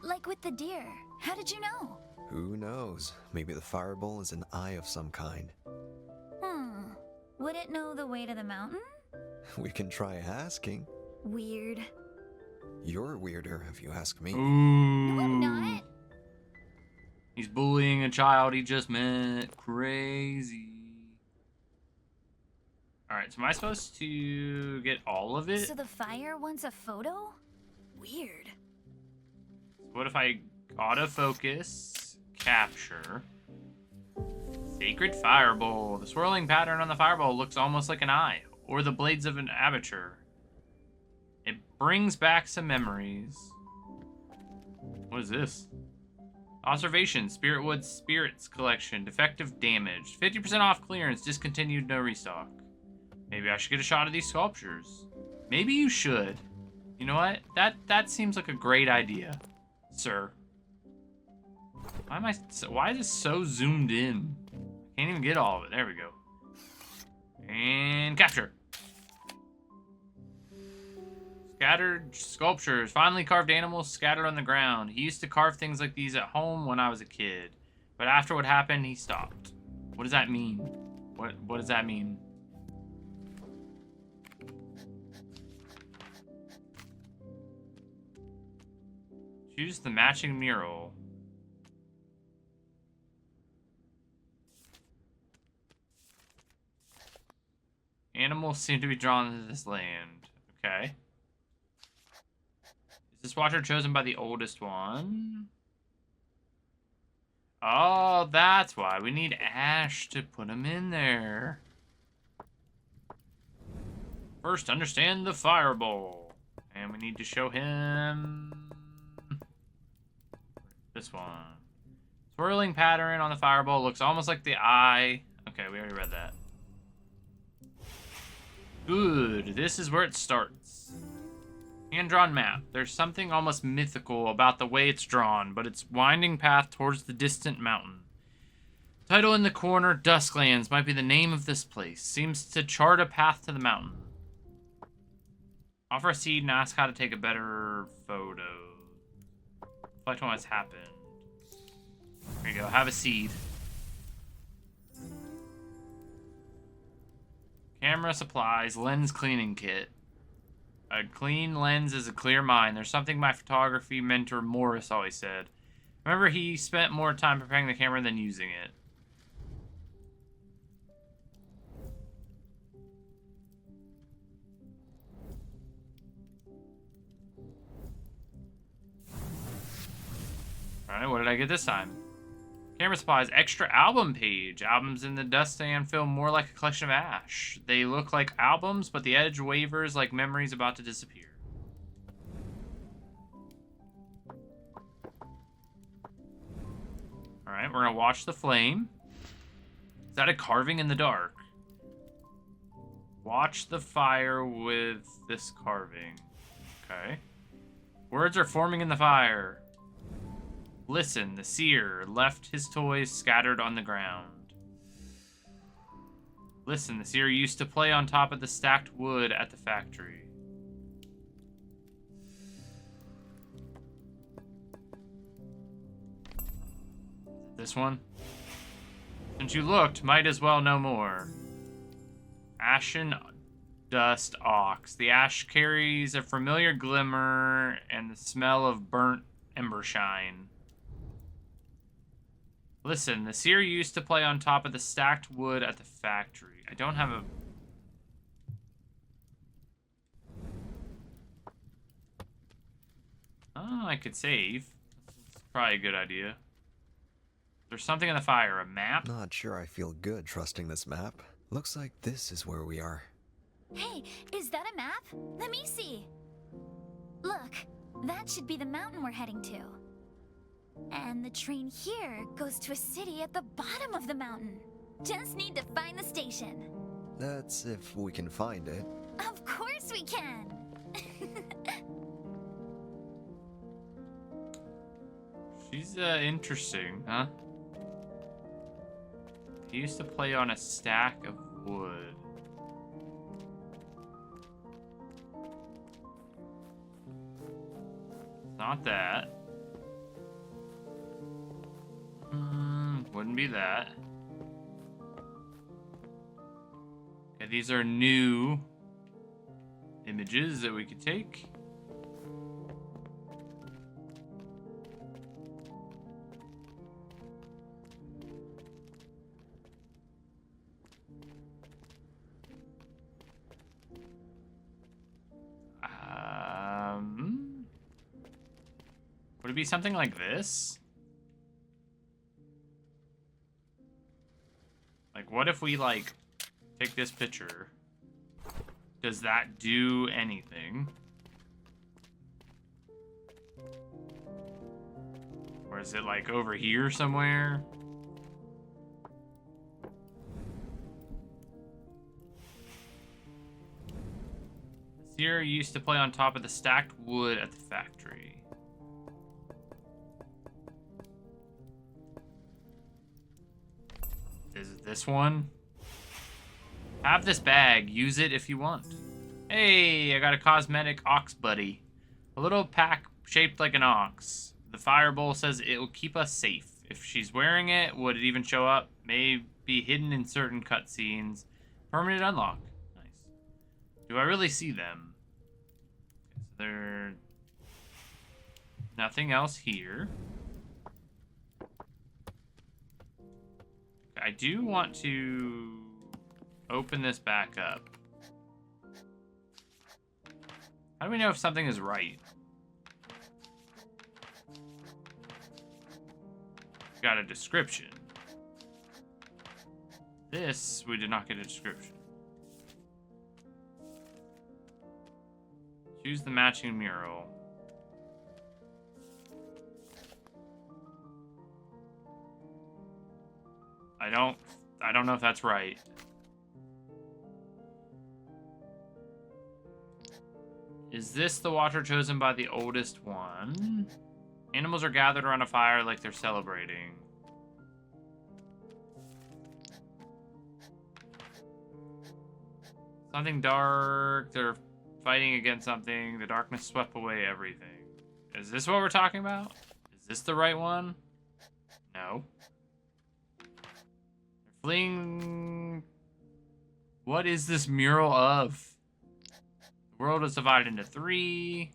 C: Like with the deer. How did you know?
D: Who knows? Maybe the fireball is an eye of some kind.
C: Would it know the way to the mountain?
D: We can try asking.
C: Weird.
D: You're weirder, if you ask me.
A: Ooh.
C: No, I'm not.
A: He's bullying a child he just met. Crazy. Alright, so am I supposed to get all of it?
C: So the fire wants a photo? Weird.
A: What if I autofocus, capture, sacred fireball? The swirling pattern on the fireball looks almost like an eye, or the blades of an aperture. It brings back some memories. What is this? Observation, Spiritwood Spirits Collection, defective damage. 50% off clearance, discontinued, no restock. Maybe I should get a shot of these sculptures. Maybe you should. You know what? That seems like a great idea, sir. Why is this so zoomed in? I can't even get all of it. There we go. And capture. Scattered sculptures. Finely carved animals scattered on the ground. He used to carve things like these at home when I was a kid. But after what happened, he stopped. What does that mean? What does that mean? Choose the matching mural. Animals seem to be drawn to this land. Okay. Is this watcher chosen by the oldest one? Oh, that's why. We need Ash to put him in there. First, understand the fireball. And we need to show him... this one. Swirling pattern on the fireball looks almost like the eye. Okay, we already read that. Good. This is where it starts. Hand-drawn map. There's something almost mythical about the way it's drawn, but its winding path towards the distant mountain. Title in the corner, Dusklands, might be the name of this place. Seems to chart a path to the mountain. Offer a seed and ask how to take a better photo. Reflect on what's happened. There you go. Have a seed. Camera supplies, lens cleaning kit. A clean lens is a clear mind. There's something my photography mentor Morris always said. Remember, he spent more time preparing the camera than using it. Alright, what did I get this time? Camera supplies, extra album page. Albums in the dust stand feel more like a collection of ash. They look like albums, but the edge wavers like memories about to disappear. Alright, we're gonna watch the flame. Is that a carving in the dark? Watch the fire with this carving. Okay. Words are forming in the fire. Listen, the seer left his toys scattered on the ground. Listen, the seer used to play on top of the stacked wood at the factory. This one? Since you looked, might as well know more. Ashen dust ox. The ash carries a familiar glimmer and the smell of burnt ember shine. Listen, the seer used to play on top of the stacked wood at the factory. I don't have a... Oh, I could save. That's probably a good idea. There's something in the fire. A map?
D: Not sure I feel good trusting this map. Looks like this is where we are.
C: Hey, is that a map? Let me see. Look, that should be the mountain we're heading to. And the train here goes to a city at the bottom of the mountain. Just need to find the station.
D: That's if we can find it.
C: Of course we can!
A: She's interesting, huh? He used to play on a stack of wood. It's not that. Wouldn't be that. Okay, these are new images that we could take. Would it be something like this? Like, what if we, like, take this picture? Does that do anything? Or is it, like, over here somewhere? The seer used to play on top of the stacked wood at the factory. Is it this one? Have this bag. Use it if you want. Hey, I got a cosmetic ox buddy. A little pack shaped like an ox. The fire bowl says it will keep us safe. If she's wearing it, would it even show up? Maybe be hidden in certain cutscenes. Permanent unlock. Nice. Do I really see them? Okay, so there's nothing else here. I do want to open this back up. How do we know if something is right? Got a description. This, we did not get a description. Choose the matching mural. I don't know if that's right. Is this the water chosen by the oldest one? Animals are gathered around a fire like they're celebrating. Something dark. They're fighting against something. The darkness swept away everything. Is this what we're talking about? Is this the right one? No. They're fleeing. What is this mural of? The world is divided into 3.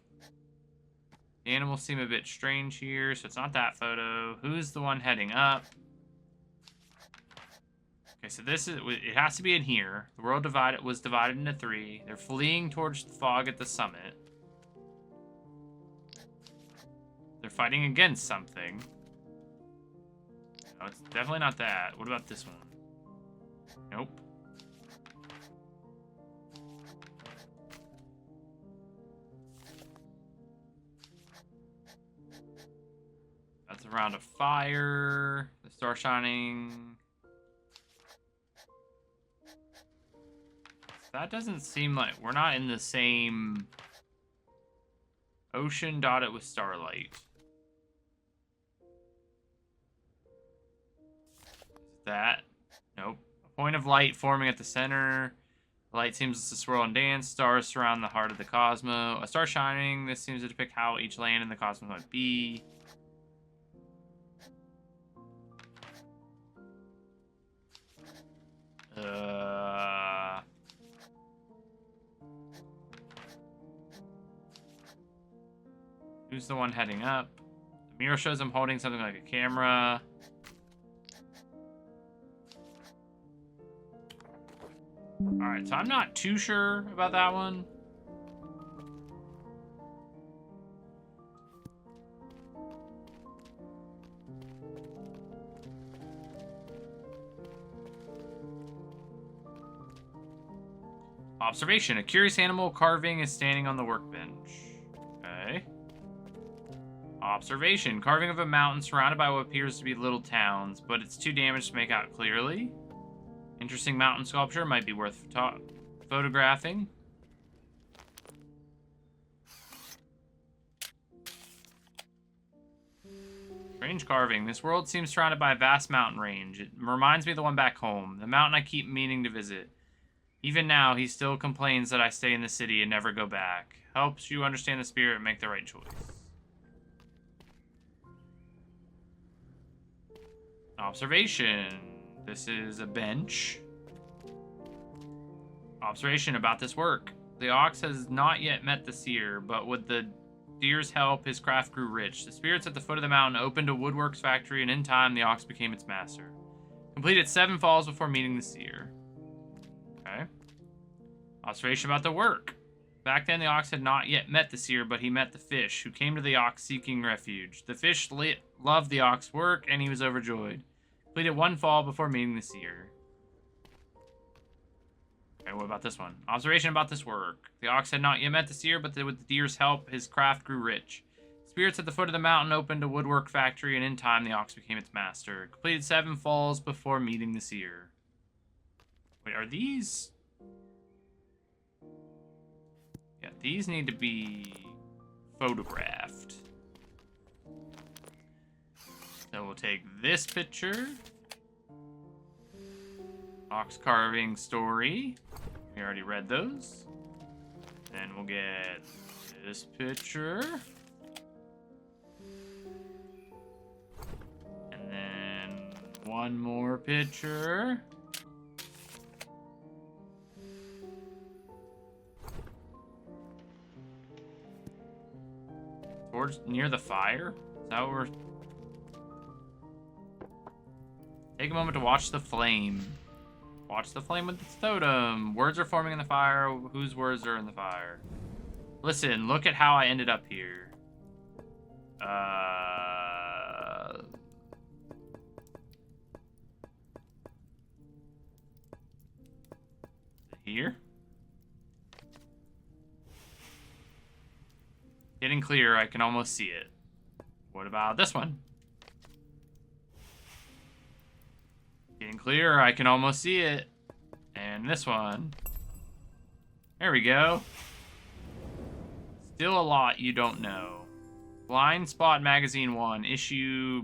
A: The animals seem a bit strange here, so it's not that photo. Who's the one heading up? Okay, so this is, it has to be in here. The world was divided into 3. They're fleeing towards the fog at the summit. They're fighting against something. No, it's definitely not that. What about this one? Nope. That's around a fire. The star shining. That doesn't seem like... We're not in the same... Ocean dotted with starlight. Is that? Nope. A point of light forming at the center. The light seems to swirl and dance. Stars surround the heart of the cosmos. A star shining. This seems to depict how each land in the cosmos might be. Who's the one heading up? The mirror shows him holding something like a camera. Alright, so I'm not too sure about that one. Observation. A curious animal carving is standing on the workbench. Okay. Observation. Carving of a mountain surrounded by what appears to be little towns, but it's too damaged to make out clearly. Interesting mountain sculpture. Might be worth photographing. Strange carving. This world seems surrounded by a vast mountain range. It reminds me of the one back home. The mountain I keep meaning to visit. Even now, he still complains that I stay in the city and never go back. Helps you understand the spirit and make the right choice. Observation. This is a bench. Observation about this work. The ox has not yet met the seer, but with the deer's help, his craft grew rich. The spirits at the foot of the mountain opened a woodworks factory, and in time, the ox became its master. Completed 7 falls before meeting the seer. Okay. Observation about the work. Back then, the ox had not yet met the seer, but he met the fish, who came to the ox seeking refuge. The fish loved the ox's work, and he was overjoyed. Completed 1 fall before meeting the seer. Okay, what about this one? Observation about this work. The ox had not yet met the seer, but with the deer's help, his craft grew rich. Spirits at the foot of the mountain opened a woodwork factory, and in time, the ox became its master. Completed 7 falls before meeting the seer. Wait, are these... Yeah, these need to be photographed. So we'll take this picture. Ox carving story. We already read those. Then we'll get this picture. And then One more picture. Towards near the fire? Is that what we're... Take a moment to watch the flame. Watch the flame with its totem. Words are forming in the fire. Whose words are in the fire? Listen, look at how I ended up here. Here? Getting clear, I can almost see it. What about this one? Getting clear, I can almost see it. And this one. There we go. Still a lot you don't know. Blind Spot Magazine 1, issue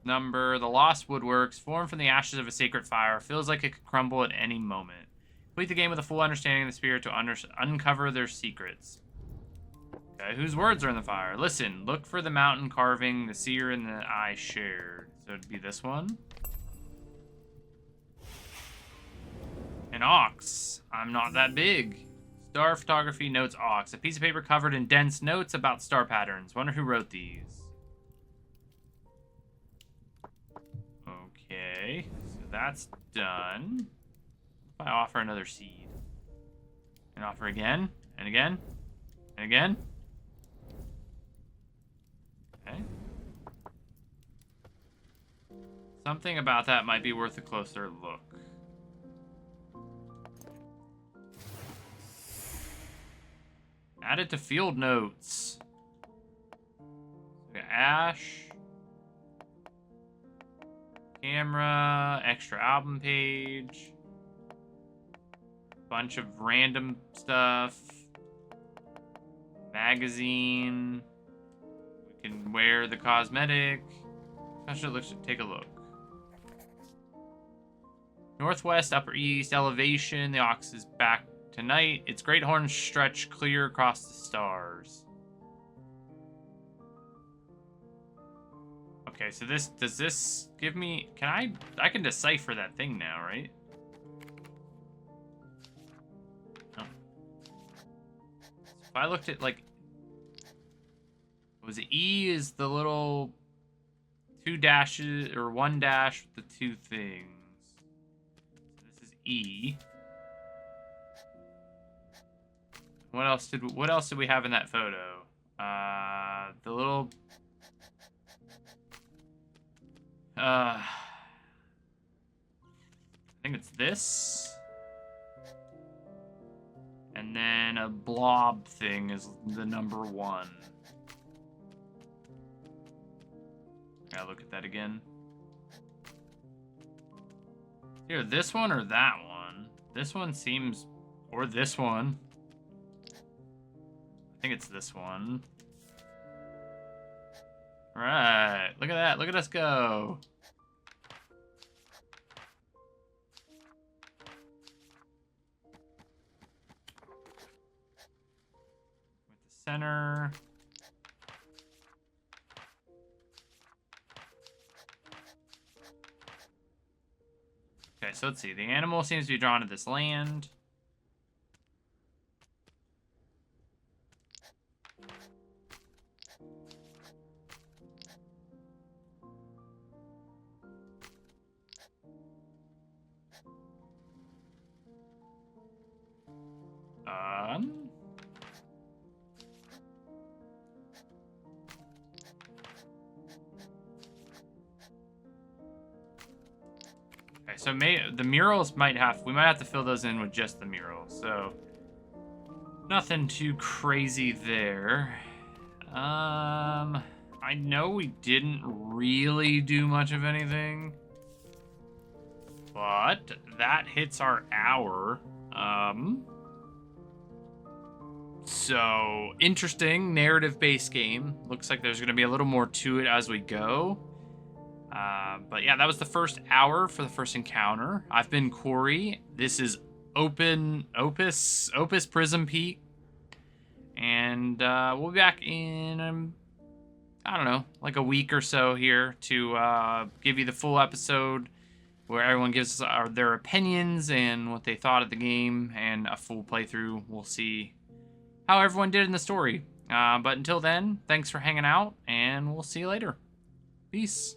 A: number, The Lost Woodworks, formed from the ashes of a sacred fire, feels like it could crumble at any moment. Complete the game with a full understanding of the spirit to uncover their secrets. Okay, whose words are in the fire? Listen, look for the mountain carving the seer and the eye shared. So it'd be this one. An ox. I'm not that big. Star photography notes ox. A piece of paper covered in dense notes about star patterns. Wonder who wrote these. Okay, so that's done. If I offer another seed. And offer again, and again, and again. Okay. Something about that might be worth a closer look. Add it to field notes. Ash. Camera. Extra album page. Bunch of random stuff. Magazine. We can wear the cosmetic. How should it look? Take a look. Northwest, upper east, elevation. The ox is back tonight. Its great horns stretch clear across the stars. Okay, so does this give me, I can decipher that thing now, right? Oh. So if I looked at like, was it E is the little 2 dashes or 1 dash with the 2 things. So this is E. What else did we have in that photo? The little I think it's this. And then a blob thing is the number 1. Gotta look at that again. Here, this one or that one? This one seems, or this one. I think it's this one. All right, look at that. Look at us go. With the center. Okay, so let's see. The animal seems to be drawn to this land. Okay, so the murals we might have to fill those in with just the murals. So nothing too crazy there. I know we didn't really do much of anything, but that hits our hour. So interesting narrative-based game. Looks like there's going to be a little more to it as we go. But yeah, that was the first hour for the first encounter. I've been Cory. This is OPUS Prism Peak. And we'll be back in, I don't know, like a week or so here to give you the full episode, where everyone gives their opinions and what they thought of the game, and a full playthrough. We'll see how everyone did in the story. But until then, thanks for hanging out, and we'll see you later. Peace.